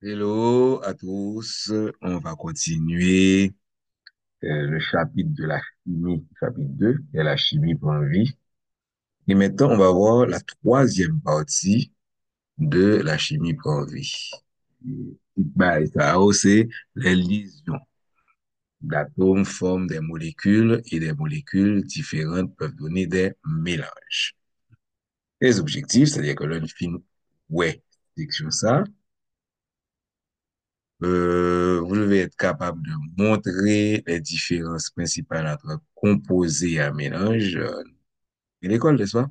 Hello à tous, on va continuer le chapitre de la chimie, chapitre 2, qui est la chimie pour la vie. Et maintenant, on va voir la troisième partie de la chimie pour la vie. Bah, ça, c'est les liaisons d'atomes forment des molécules et des molécules différentes peuvent donner des mélanges. Les objectifs, c'est-à-dire que l'on finit, ouais, c'est sur ça. Vous devez être capable de montrer les différences principales entre composés et un mélange, à l'école, n'est-ce pas?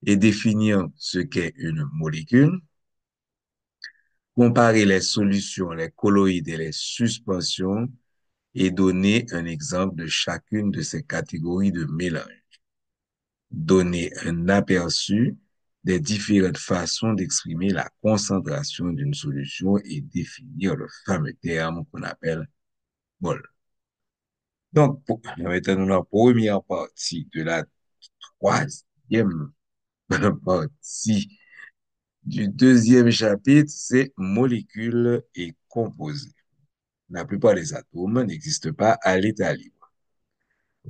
Et définir ce qu'est une molécule, comparer les solutions, les colloïdes et les suspensions et donner un exemple de chacune de ces catégories de mélange. Donner un aperçu des différentes façons d'exprimer la concentration d'une solution et définir le fameux terme qu'on appelle mol. Donc, maintenant, la première partie de la troisième partie du deuxième chapitre, c'est molécules et composés. La plupart des atomes n'existent pas à l'état libre.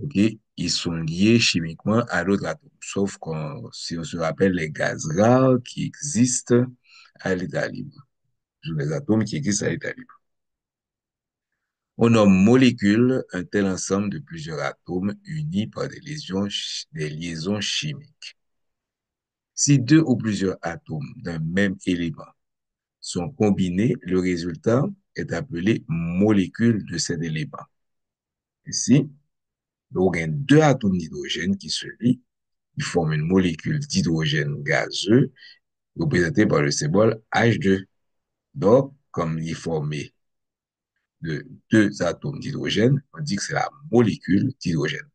OK? Ils sont liés chimiquement à d'autres atomes, sauf quand, si on se rappelle les gaz rares qui existent à l'état libre. Ce sont les atomes qui existent à l'état libre. On nomme molécule un tel ensemble de plusieurs atomes unis par des liaisons chimiques. Si deux ou plusieurs atomes d'un même élément sont combinés, le résultat est appelé molécule de cet élément. Ici, on a deux atomes d'hydrogène qui se lient, ils forment une molécule d'hydrogène gazeux représentée par le symbole H2. Donc, comme il est formé de deux atomes d'hydrogène, on dit que c'est la molécule d'hydrogène.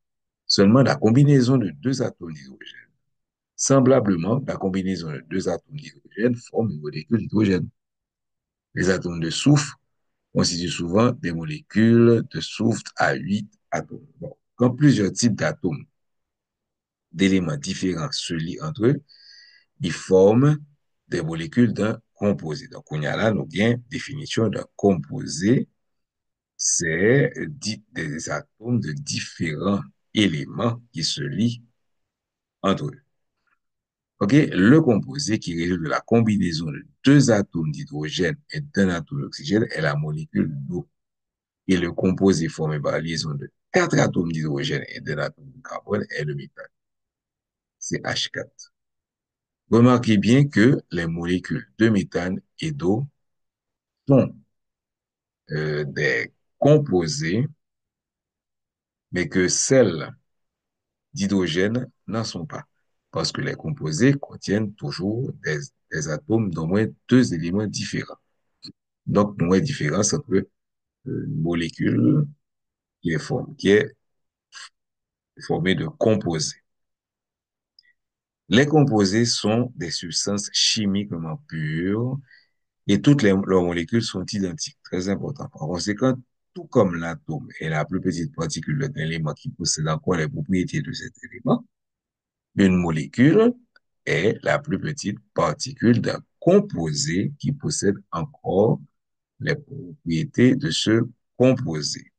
Seulement la combinaison de deux atomes d'hydrogène. Semblablement, la combinaison de deux atomes d'hydrogène forme une molécule d'hydrogène. Les atomes de soufre constituent souvent des molécules de soufre à 8 atomes. Bon, quand plusieurs types d'atomes, d'éléments différents se lient entre eux, ils forment des molécules d'un composé. Donc, on y a là, nous bien, définition d'un composé, c'est des atomes de différents éléments qui se lient entre eux. OK? Le composé qui résulte de la combinaison de deux atomes d'hydrogène et d'un atome d'oxygène est la molécule d'eau. Et le composé formé par la liaison de quatre atomes d'hydrogène et d'un atome de carbone est le méthane. C'est H4. Remarquez bien que les molécules de méthane et d'eau sont des composés, mais que celles d'hydrogène n'en sont pas. Parce que les composés contiennent toujours des atomes d'au moins deux éléments différents. Donc, nous avons une différence entre une molécule qui est formée de composés. Les composés sont des substances chimiquement pures et toutes leurs molécules sont identiques. Très important. Par conséquent, tout comme l'atome est la plus petite particule d'un élément qui possède encore les propriétés de cet élément, une molécule est la plus petite particule d'un composé qui possède encore les propriétés de ce composé.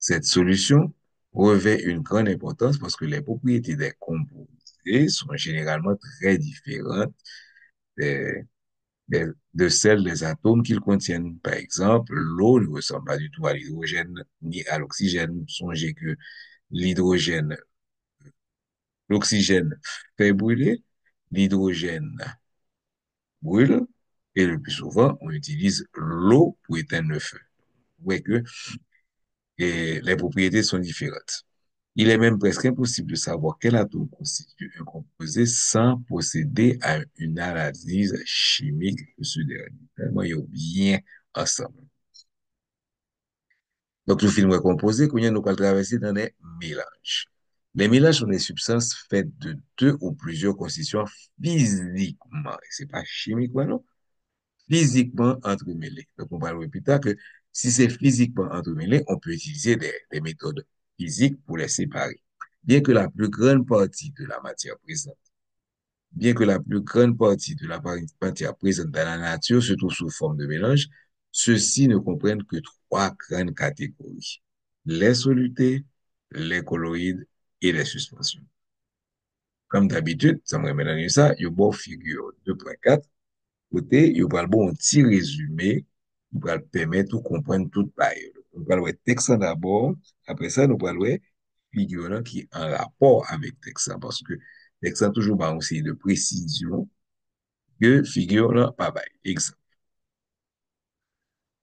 Cette solution revêt une grande importance parce que les propriétés des composés sont généralement très différentes des- de celles des atomes qu'ils contiennent. Par exemple, l'eau ne ressemble pas du tout à l'hydrogène ni à l'oxygène. Songez que l'hydrogène, l'oxygène fait brûler, l'hydrogène brûle, et le plus souvent, on utilise l'eau pour éteindre le feu. Vous voyez que les propriétés sont différentes. Il est même presque impossible de savoir quel atome constitue un composé sans procéder à une analyse chimique de ce dernier. Tellement ils ont bien ensemble. Donc, le film est composé, qu'on y a nous traverser dans des mélanges. Les mélanges sont des substances faites de deux ou plusieurs constituants physiquement, et c'est pas chimiquement, non, physiquement entremêlés. Donc, on va le plus tard que si c'est physiquement entremêlé, on peut utiliser des méthodes physiques pour les séparer. Bien que la plus grande partie de la matière présente Bien que la plus grande partie de la matière présente dans la nature se trouve sous forme de mélange, ceux-ci ne comprennent que trois grandes catégories: les solutés, les colloïdes et les suspensions. Comme d'habitude, ça me remet ça, il y a bon figure 2.4, côté, il y a bon un petit résumé, il va permettre de comprendre toute paille. On va le texte d'abord, après ça, nous allons figure là qui est en rapport avec texte, parce que texte a toujours pas aussi de précision que figure là, pas pareil. Exemple.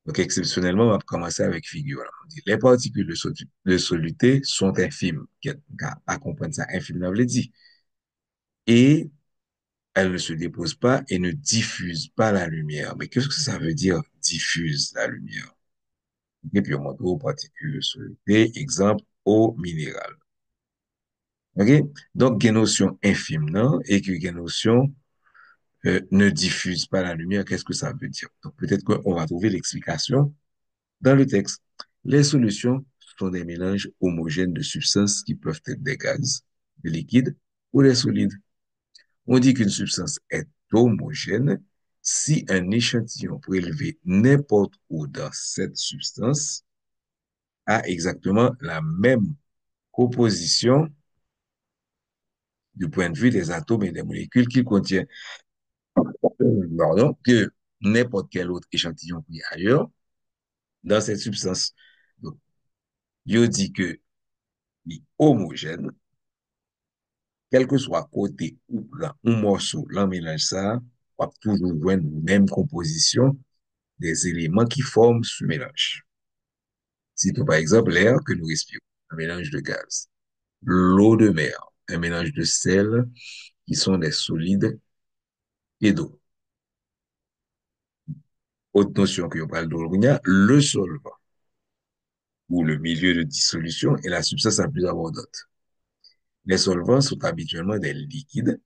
Donc, exceptionnellement, on va commencer avec figure là. On dit, les particules de soluté sont infimes. À comprendre ça, infime, on veut dire. Et elles ne se déposent pas et ne diffusent pas la lumière. Mais qu'est-ce que ça veut dire, diffuse la lumière? Et puis, on montre aux particules de soluté, exemple, eau minérale. OK? Donc, il y a une notion infime, non? Et qu'il y a une notion ne diffuse pas la lumière. Qu'est-ce que ça veut dire? Donc, peut-être qu'on va trouver l'explication dans le texte. Les solutions sont des mélanges homogènes de substances qui peuvent être des gaz, des liquides ou des solides. On dit qu'une substance est homogène si un échantillon prélevé n'importe où dans cette substance a exactement la même composition du point de vue des atomes et des molécules qu'il contient, pardon, que n'importe quel autre échantillon pris ailleurs dans cette substance. Donc, je dis que est homogène, quel que soit côté ou plan, un morceau, l'on mélange ça, on va toujours jouer une même composition des éléments qui forment ce mélange. Citons par exemple l'air que nous respirons, un mélange de gaz. L'eau de mer, un mélange de sels qui sont des solides et d'eau. Autre notion que je parle d'Olgounia, le solvant, ou le milieu de dissolution est la substance la plus abondante. Les solvants sont habituellement des liquides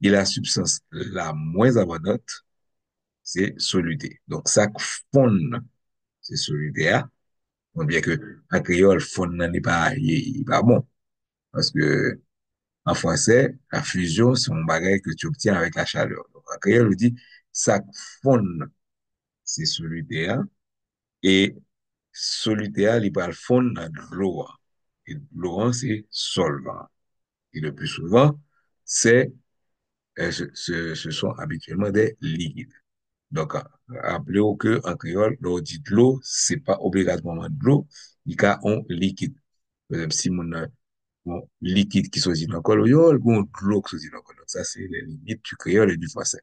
et la substance la moins abondante, c'est soluté. Donc, ça fond, c'est soluté. Bon, bien que en créole, fond n'est pas, il est pas bon. Parce que en français, la fusion, c'est un bagage que tu obtiens avec la chaleur. Donc, en créole, on dit ça fond, c'est soluté. Et soluté, il va le fond dans de l'eau. Et l'eau, c'est solvant. Et le plus souvent, c'est, ce sont habituellement des liquides. Donc, rappelez-vous que en créole, l'on dit de l'eau, c'est pas obligatoirement de l'eau, il y a un liquide. Par exemple, si mon bon, liquide qui soit dans le créole, ou de l'eau qui soit dans le créole. Ça, c'est les limites du créole et du français.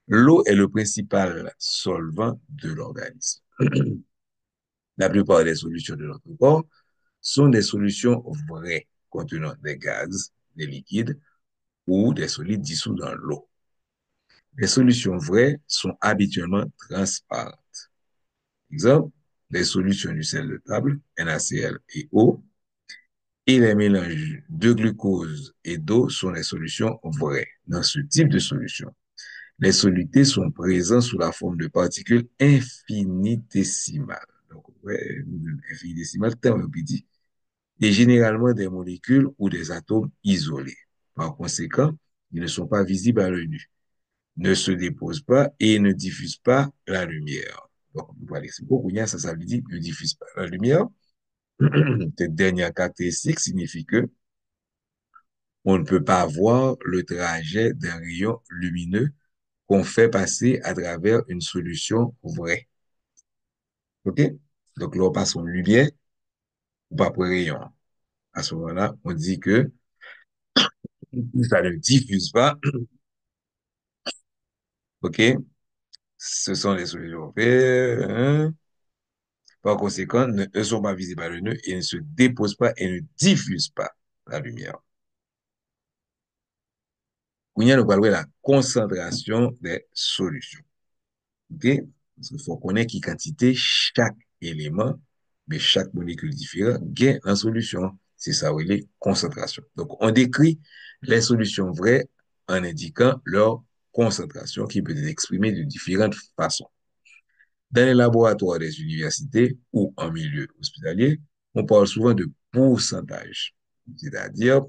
L'eau est le principal solvant de l'organisme. La plupart des solutions de notre corps sont des solutions vraies contenant des gaz, des liquides ou des solides dissous dans l'eau. Les solutions vraies sont habituellement transparentes. Exemple, les solutions du sel de table, NaCl et eau, et les mélanges de glucose et d'eau sont les solutions vraies. Dans ce type de solution, les solutés sont présents sous la forme de particules infinitésimales. Donc, ouais, infinitésimales, terme dit, et généralement des molécules ou des atomes isolés. Par conséquent, ils ne sont pas visibles à l'œil nu, ne se déposent pas et ne diffusent pas la lumière. Donc, voilà, c'est beaucoup, ça veut dire ne diffuse pas la lumière. Cette dernière caractéristique signifie que on ne peut pas voir le trajet d'un rayon lumineux qu'on fait passer à travers une solution vraie. OK? Donc, là, on passe en lumière ou pas pour rayon. À ce moment-là, on dit que ça ne diffuse pas. OK? Ce sont les solutions vraies. Hein? Par conséquent, ne sont pas visibles à l'œil nu et ne se déposent pas et ne diffusent pas la lumière. Kounya, nous parlons de la concentration des solutions. OK? Parce qu'il faut connaître qui quantité chaque élément, mais chaque molécule différente gagne en solution. C'est ça, oui, les concentrations. Donc, on décrit les solutions vraies en indiquant leur concentration qui peut être exprimée de différentes façons. Dans les laboratoires des universités ou en milieu hospitalier, on parle souvent de pourcentage, c'est-à-dire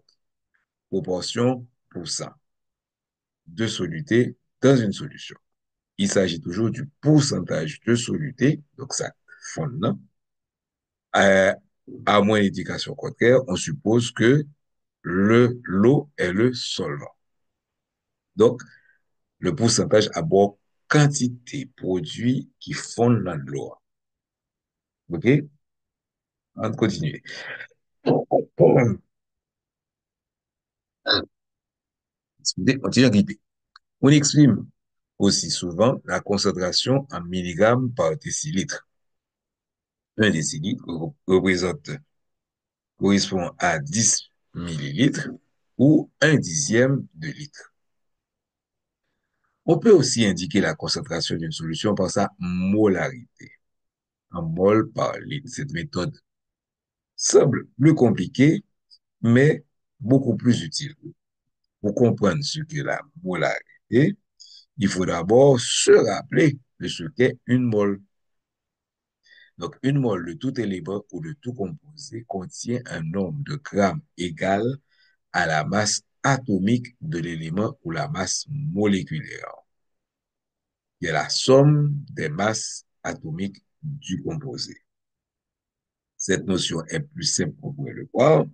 proportion pour cent. de soluté dans une solution. Il s'agit toujours du pourcentage de soluté, donc ça fonde là. À, à moins d'indication contraire, on suppose que l'eau est le solvant. Donc, le pourcentage à bord quantité produit qui fondent dans l'eau. OK? On continue. Excusez, on tient grippé. On exprime aussi souvent la concentration en milligrammes par décilitre. Un décilitre correspond à 10 millilitres ou un dixième de litre. On peut aussi indiquer la concentration d'une solution par sa molarité, en mol par litre. Cette méthode semble plus compliquée, mais beaucoup plus utile. Pour comprendre ce qu'est la molarité, il faut d'abord se rappeler de ce qu'est une mole. Donc, une mole de tout élément ou de tout composé contient un nombre de grammes égal à la masse atomique de l'élément ou la masse moléculaire, qui est la somme des masses atomiques du composé. Cette notion est plus simple qu'on pourrait le croire,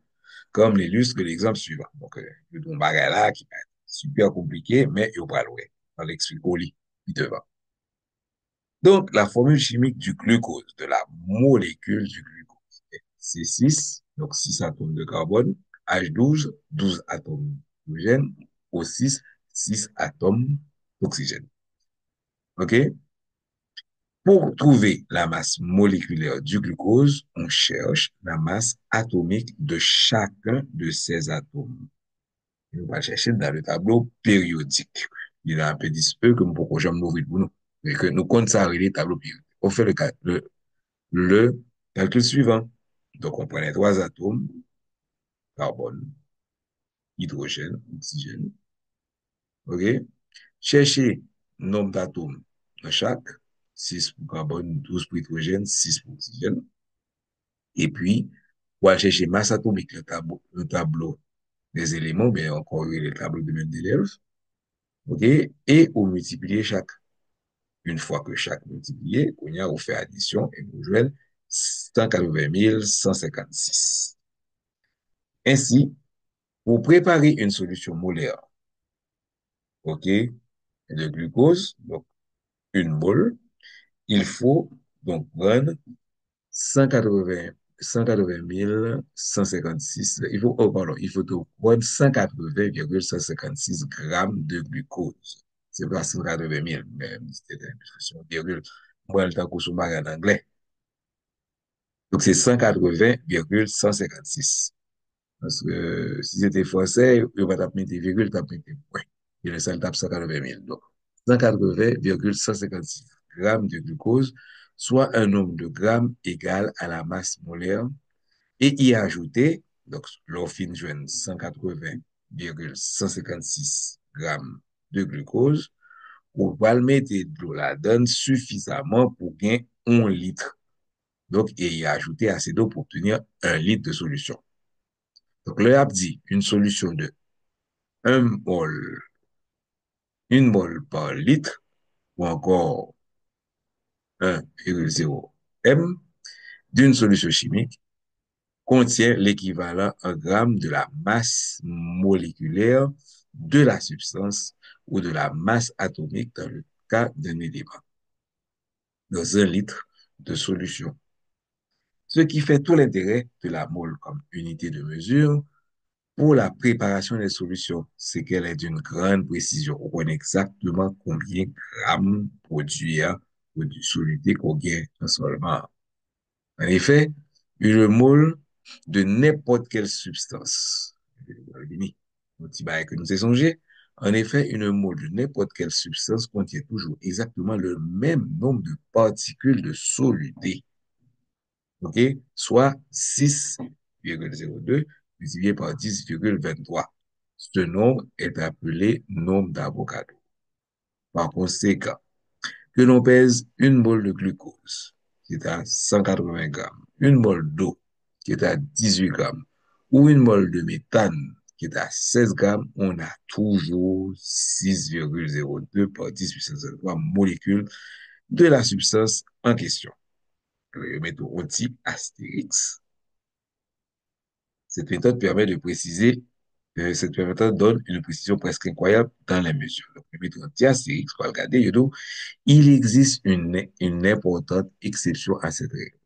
comme l'illustre l'exemple suivant. Donc, il y a un bagage là qui va être super compliqué, mais il va le voir. On l'explique au lit, puis devant. Donc, la formule chimique du glucose, de la molécule du glucose, est C6, donc 6 atomes de carbone, H12, 12 atomes d'hydrogène, O6, 6 atomes d'oxygène. OK? Pour trouver la masse moléculaire du glucose, on cherche la masse atomique de chacun de ces atomes. On va chercher dans le tableau périodique. Il a un peu dispeu que nous pouvons jamais l'ouvrir pour nous. Mais que nous comptons ça les tableaux périodiques. On fait le calcul suivant. Donc, on prend les trois atomes, carbone, hydrogène, oxygène. OK? Chercher nombre d'atomes dans chaque. 6 pour carbone, 12 pour hydrogène, 6 pour oxygène. Et puis, on va chercher masse atomique, le tableau des éléments, bien encore le tableau de Mendeleev. OK? Et on multiplie chaque. Une fois que chaque multiplié, on fait addition et nous joignent 180 156. Ainsi, pour préparer une solution molaire, OK, de glucose, donc une mole, il faut donc prendre 180, 180 156, il faut donc prendre 180,156 grammes de glucose. C'est pas 180 000, mais c'était une expression virgule. Moi, le temps qu'on se en anglais. Donc, c'est 180,156. Parce que si c'était français, il va taper des virgules, taper des points. Et le sel tape 180 000. Donc, 180,156 grammes de glucose, soit un nombre de grammes égal à la masse molaire, et y ajouter, donc, l'orphine joint 180,156 grammes de glucose, ou va le mettre de l'eau la donne suffisamment pour gagner 1 litre. Donc, et y ajouter assez d'eau pour obtenir 1 litre de solution. Donc, le a dit une solution de 1 mol, 1 mol par litre, ou encore 1,0 m d'une solution chimique contient l'équivalent en grammes de la masse moléculaire de la substance ou de la masse atomique dans le cas d'un élément, dans 1 litre de solution. Ce qui fait tout l'intérêt de la mole comme unité de mesure pour la préparation des solutions, c'est qu'elle est d'une grande précision. On connaît exactement combien de grammes produits ou du soluté qu'on gagne en seulement. En effet, une mole de n'importe quelle substance, un petit bail que nous avons songé, en effet, une mole de n'importe quelle substance contient toujours exactement le même nombre de particules de soluté. OK? Soit 6,02 multiplié par 10,23. Ce nombre est appelé nombre d'Avogadro. Par conséquent, que l'on pèse une mole de glucose, qui est à 180 grammes, une mole d'eau, qui est à 18 grammes, ou une mole de méthane, qui est à 16 grammes, on a toujours 6,02 par 10 puissance 3 molécules de la substance en question. Mettons un petit astérix. Cette méthode permet de préciser, cette méthode donne une précision presque incroyable dans les mesures. Donc, mettons un petit astérix pour regarder, il existe une importante exception à cette règle.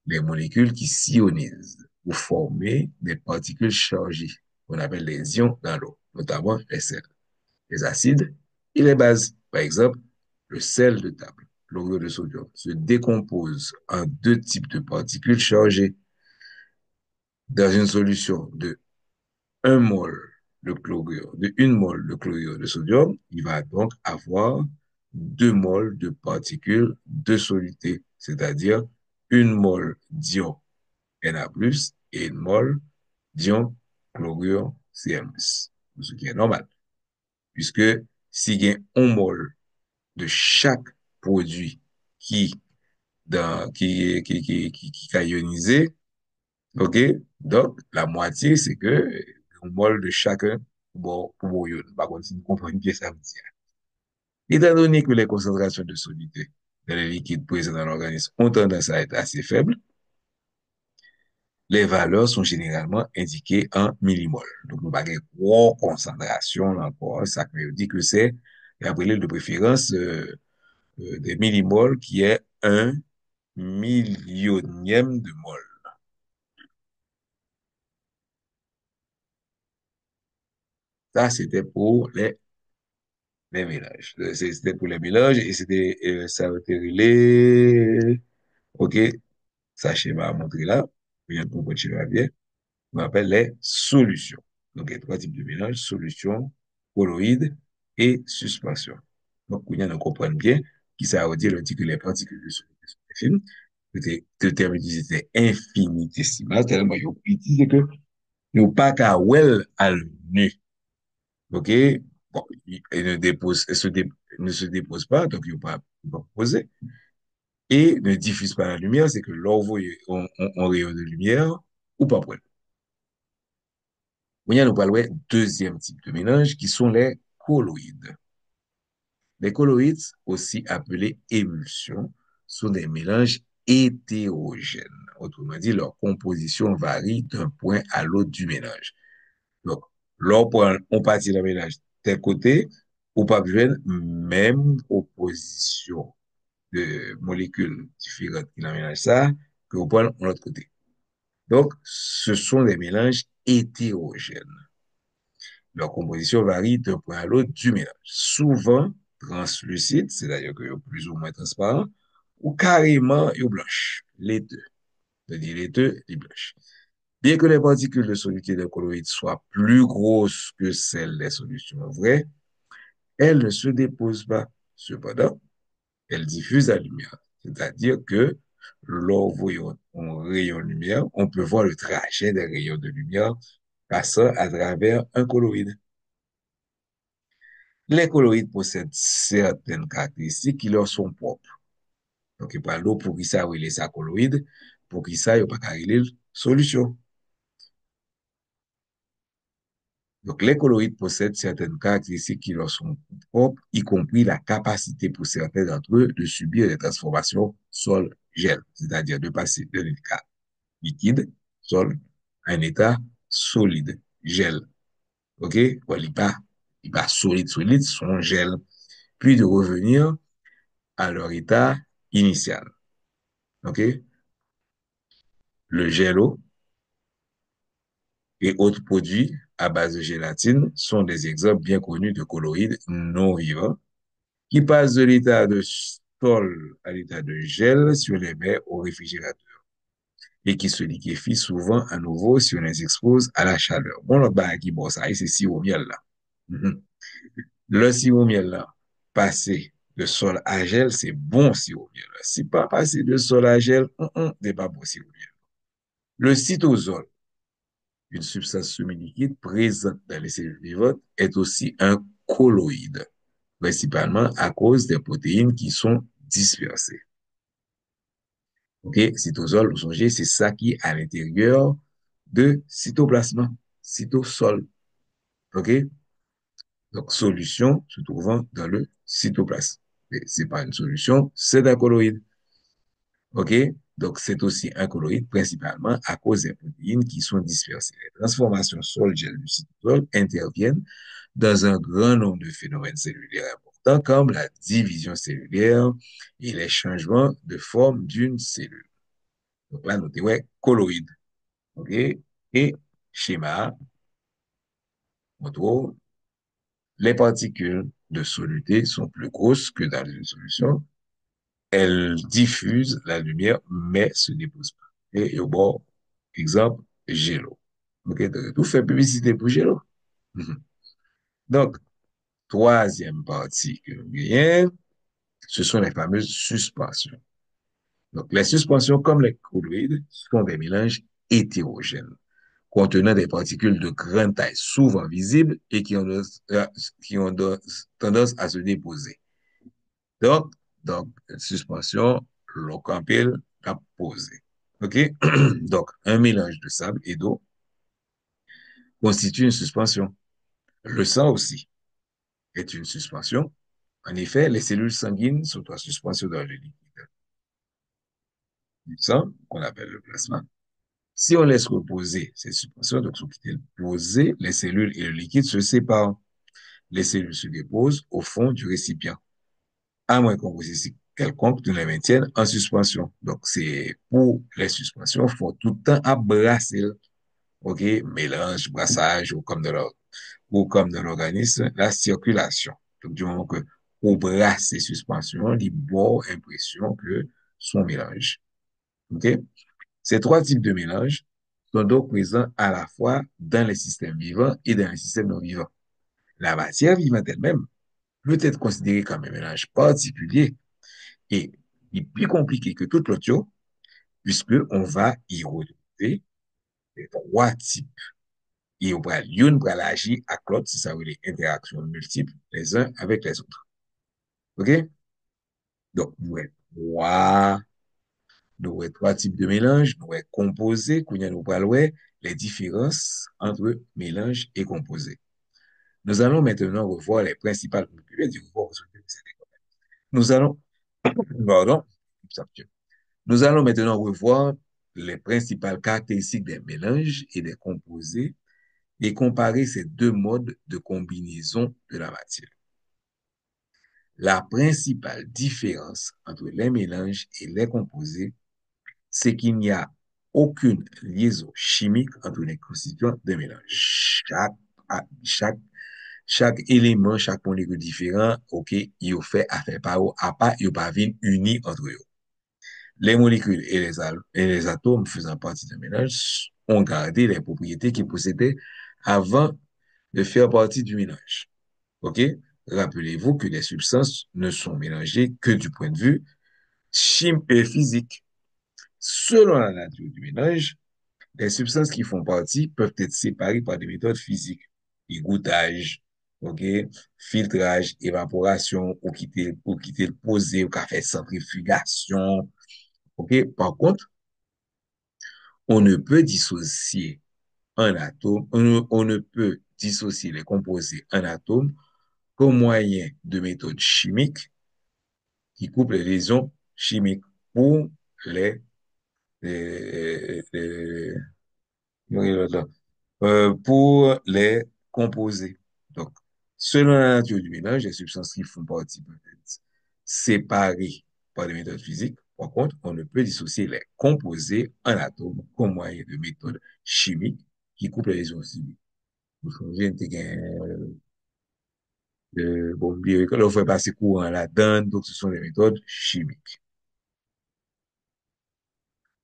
Les molécules qui s'ionisent pour former des particules chargées, qu'on appelle les ions dans l'eau, notamment les sels, les acides et les bases. Par exemple, le sel de table, chlorure de sodium, se décompose en deux types de particules chargées. Dans une solution de 1 mol de chlorure, de 1 mol de chlorure de sodium, il va donc avoir 2 moles de particules de soluté, c'est-à-dire 1 mol d'ion Na+, et 1 mol d'ion chlorure Cl+, ce qui est normal, puisque s'il y a 1 mol de chaque produit qui, qui a ionisé, OK? Donc, la moitié, c'est que 1 mol de chacun pour ion. Par contre, si vous comprenez bien ça veut dire. Étant donné que les concentrations de soluté dans les liquides présents dans l'organisme ont tendance à être assez faibles, les valeurs sont généralement indiquées en millimoles. Donc, nous avons une grosse concentration encore. Ça veut dire que c'est, appelé de préférence, des millimoles qui est un millionième de mol. Ça, c'était pour les mélanges. C'était pour les mélanges et c'était, ça a été relé. OK, ça schéma à montrer là. Vous viens de comprendre le schéma bien. On appelle les solutions. Donc, il y a trois types de mélanges, solution, colloïde et suspension. Donc, vous viens de comprendre bien qui ça veut dire, on dit que les particules de solution sont infimes. Le terme utilisé est infinitésimal, tellement ils ont utilisé que ils n'ont pas qu'à well à l'œil. OK? Bon, il ne dépose, ne se dépose pas, donc il ne pas poser. Et ne diffuse pas la lumière, c'est que l'envoi en rayon de lumière ou pas pour. On y a nous parlons deuxième type de mélange qui sont les colloïdes. Les colloïdes, aussi appelés émulsions, sont des mélanges hétérogènes. Autrement dit, leur composition varie d'un point à l'autre du mélange. Donc, on partit d'un mélange tel côté, ou pas besoin même opposition de molécules différentes qui mélange ça, que vous prenez de l'autre côté. Donc, ce sont des mélanges hétérogènes. Leur composition varie d'un point à l'autre du mélange. Souvent translucide, c'est-à-dire que plus ou moins transparent, ou carrément blanche. Les deux. C'est-à-dire les deux, les blanches. Bien que les particules de soluté de colloïdes soient plus grosses que celles des solutions vraies, elles ne se déposent pas. Cependant, elles diffusent la lumière. C'est-à-dire que lors voyant un rayon de lumière, on peut voir le trajet des rayons de lumière passant à travers un colloïde. Les colloïdes possèdent certaines caractéristiques qui leur sont propres. Donc, il parle pour qui ça, il est colloïde, pour qui ça, il n'y a pas de solution. Donc, les colloïdes possèdent certaines caractéristiques qui leur sont propres, y compris la capacité pour certains d'entre eux de subir des transformations sol-gel, c'est-à-dire de passer d'un état liquide, sol, à un état solide, gel. OK? Bon, il pas solide, solide, son gel. Puis de revenir à leur état initial. OK? Le gel-eau et autres produits à base de gélatine sont des exemples bien connus de colloïdes non vivants qui passent de l'état de sol à l'état de gel si on les met au réfrigérateur et qui se liquéfient souvent à nouveau si on les expose à la chaleur. Bon, le bain qui bon ça, c'est sirop miel là. Mhm. Le sirop miel là, passé de sol à gel, c'est bon sirop miel. Si pas passé de sol à gel, c'est pas bon sirop miel. Le cytosol, une substance semi-liquide présente dans les cellules vivantes, est aussi un colloïde, principalement à cause des protéines qui sont dispersées. OK? Cytosol, vous songez, c'est ça qui est à l'intérieur de cytoplasme. cytosol. OK? Donc, solution se trouvant dans le cytoplasme. Mais c'est pas une solution, c'est un colloïde. OK? Donc, c'est aussi un colloïde principalement à cause des protéines qui sont dispersées. Les transformations sol-gel du cytosol interviennent dans un grand nombre de phénomènes cellulaires importants comme la division cellulaire et les changements de forme d'une cellule. Donc là, notez, ouais, colloïde. OK? Et schéma, on trouve les particules de soluté sont plus grosses que dans une solution. Elles diffusent la lumière, mais se déposent pas. Et au bord, exemple, Gélo. OK? Donc, tout fait publicité pour Gélo. Donc, troisième partie que nous gagnons, ce sont les fameuses suspensions. Donc, les suspensions, comme les colloïdes, sont des mélanges hétérogènes, contenant des particules de grande taille, souvent visibles et qui ont tendance à se déposer. Donc, suspension, l'eau campile a posé. OK? Donc, un mélange de sable et d'eau constitue une suspension. Le sang aussi est une suspension. En effet, les cellules sanguines sont en suspension dans le liquide du sang, qu'on appelle le plasma. Si on laisse reposer ces suspensions, donc sont poser, les cellules et le liquide se séparent. Les cellules se déposent au fond du récipient, à moins qu'on ici quelconque nous les maintienne en suspension. Donc, c'est pour les suspensions, il faut tout le temps à brasser, OK, mélange, brassage, ou comme dans l'organisme, la circulation. Donc, du moment que on brasse ces suspensions, il y a bonne impression que son mélange. OK? Ces trois types de mélanges sont donc présents à la fois dans les systèmes vivants et dans les systèmes non vivants. La matière vivante elle-même peut être considérée comme un mélange particulier et il est plus compliqué que tout l'autre, puisque on va y retrouver les trois types. Et on va l'une pour agir à l'autre si ça veut des interactions multiples les uns avec les autres. OK? Donc, nous avons trois types de mélanges, nous avons composés, nous parlons les différences entre mélange et composé. Nous allons maintenant revoir les principales, nous allons, pardon, nous allons maintenant revoir les principales caractéristiques des mélanges et des composés et comparer ces deux modes de combinaison de la matière. La principale différence entre les mélanges et les composés, c'est qu'il n'y a aucune liaison chimique entre les constituants des mélanges. Chaque élément, chaque molécule différent, OK, il fait affaire par eux, à part, il pas unis entre eux. Les molécules et les atomes faisant partie d'un mélange ont gardé les propriétés qu'ils possédaient avant de faire partie du mélange. OK? Rappelez-vous que les substances ne sont mélangées que du point de vue chimique et physique. Selon la nature du mélange, les substances qui font partie peuvent être séparées par des méthodes physiques. Égouttage, OK? Filtrage, évaporation, ou quitter le posé, ou café centrifugation. OK? Par contre, on ne peut dissocier un atome, on ne peut dissocier les composés en atomes qu'au moyen de méthodes chimiques qui coupent les liaisons chimiques pour les, les, les- pour les composés. Donc, selon la nature du mélange, les substances qui font partie peuvent être séparées par des méthodes physiques. Par contre, on ne peut dissocier les composés en atomes qu'au moyen de méthodes chimiques qui coupent les liaisons chimiques. Vous changez, bon, bioécole, on fait passer courant là-dedans, donc ce sont des méthodes chimiques.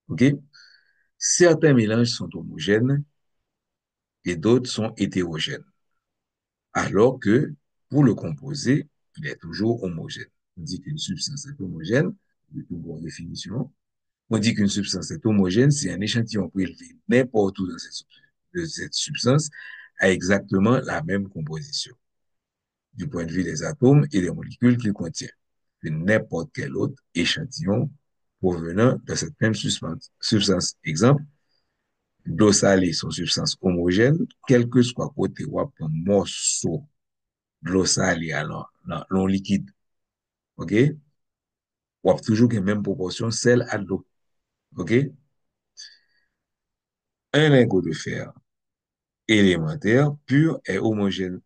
OK? Certains mélanges sont homogènes et d'autres sont hétérogènes. Alors que pour le composé, il est toujours homogène. On dit qu'une substance est homogène, de toute bonne définition. On dit qu'une substance est homogène si un échantillon prélevé n'importe où dans cette substance a exactement la même composition, du point de vue des atomes et des molécules qu'il contient, que n'importe quel autre échantillon provenant de cette même substance. Exemple, L'eau salée son substance homogène, quel que soit côté ou un morceau de l'eau salée alors, l'eau liquide, ok? Ou toujours une même proportion sel à l'eau, ok? Un lingot de fer élémentaire pur et homogène.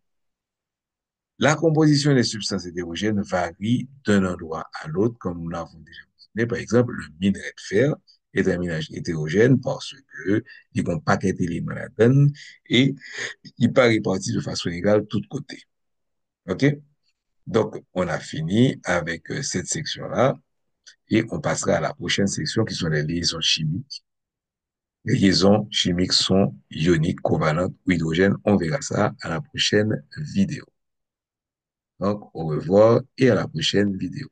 La composition des substances hétérogènes varie d'un endroit à l'autre, comme nous l'avons déjà mentionné. Par exemple, le minerai de fer est un mélange hétérogène parce que il y a un paquet d'éléments là-dedans et il pas réparti de façon égale de tous côtés. OK? Donc, on a fini avec cette section-là et on passera à la prochaine section qui sont les liaisons chimiques. Les liaisons chimiques sont ioniques, covalentes ou hydrogènes. On verra ça à la prochaine vidéo. Donc, au revoir et à la prochaine vidéo.